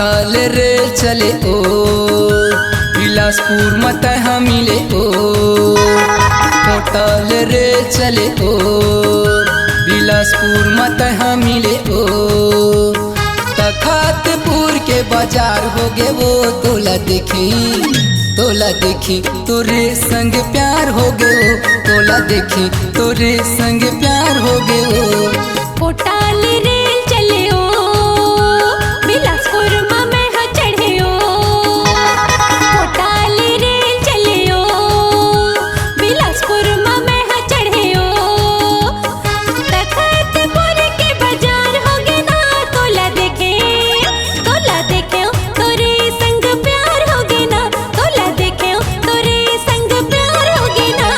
पोटाल रे चले ओ बिलासपुर मत मिले ओ पोटाल रे चले ओ बिलासपुर मत मिले ओ तखातपुर के बाजार हो गे वो तोला देखी तोरे संग प्यार हो गए तोला देखी तोरे संग प्यार हो गए पोटाल रे चले ओ बिलासपुर में हा चढ़े ओ पोटाल रे चले ओ बिलासपुर में हा चढ़े ओ तखातपुर के बाजार हो गे ना तोला देखे तोरे संग प्यार हो गे ना तोला देखे तोरे संग प्यार हो गे ना।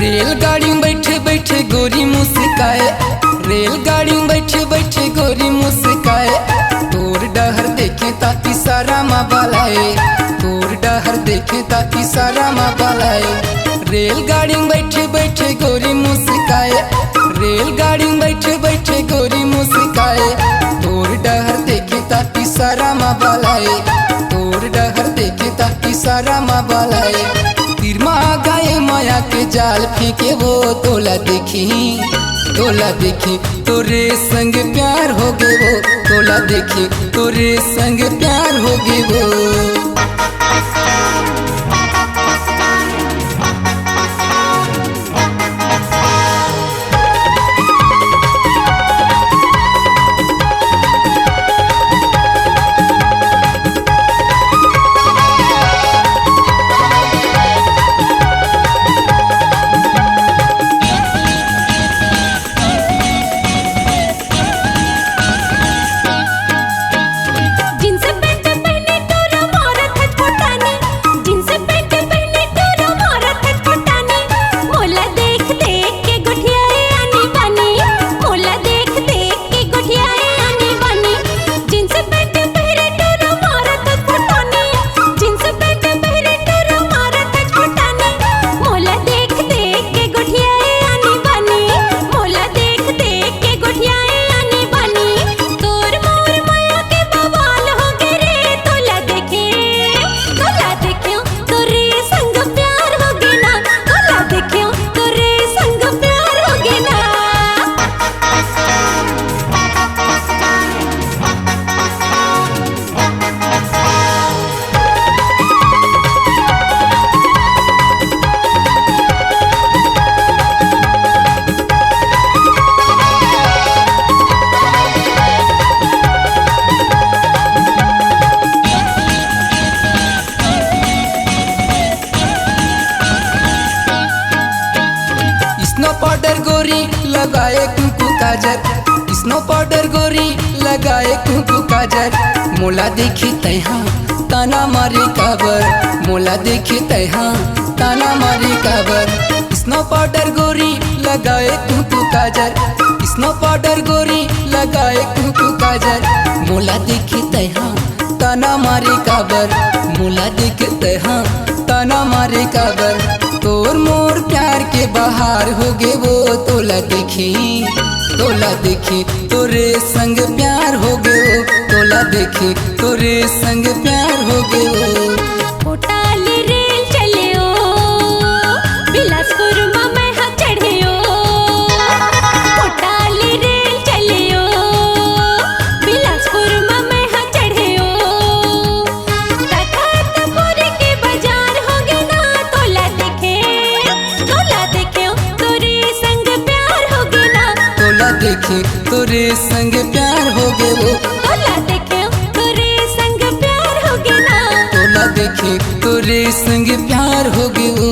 रेलगाड़ी में बैठे बैठे गोरी मुस्काए रेलगाड़ी में बैठे बैठे गोरी मुस्काए तोर डहर देखे ताकि सारा माँ बालाए तोर डहर देखे ताकि सारा माँ बालाए रेलगाड़ी में बैठे बैठे गोरी मुस्काए रेलगाड़ी में बैठे बैठे गोरी मुस्काए तोर डहर देखे ताकि सारा माँ बालाए तोर डहर देखे ताकि सारा माँ बालाए तिरमा गाये माया के जाल फेंके वो तोला देखी तोरे संग प्यार हो गए वो तोला देखी तोरे संग प्यार हो गए वो। स्नो पाउडर गोरी लगाए कुंकू काजर स्नो पाउडर गोरी लगाए कुंकू काजर मोला देखी तैहा ताना मारे काबर मोला देखी तैहा ताना मारे काबर स्नो पाउडर गोरी लगाए कुंकू काजर स्नो पाउडर गोरी लगाए कुंकू काजर मोला देखी तैहा ताना मारे काबर मोला देखी तैहा ताना मारे काबर तोर मोर प्यार के बाहर हो गे वो तोला देखी तोरे संग प्यार हो गे वो तोला देखी तोरे संग प्यार हो गे वो। पोटाल रे चले ओ बिलासपुर में हा चढ़े ओ पोटाल रे चले ओ बिलासपुर में हा चढ़े ओ तखातपुर के बाजार हो गे ना तोला देखे तोरे संग प्यार हो गे ना तोला देखी तोरे संग प्यार हो गे वो तोला देखे तोरे संग प्यार हो गे ना तोला देखी तोरे संग प्यार हो गे वो।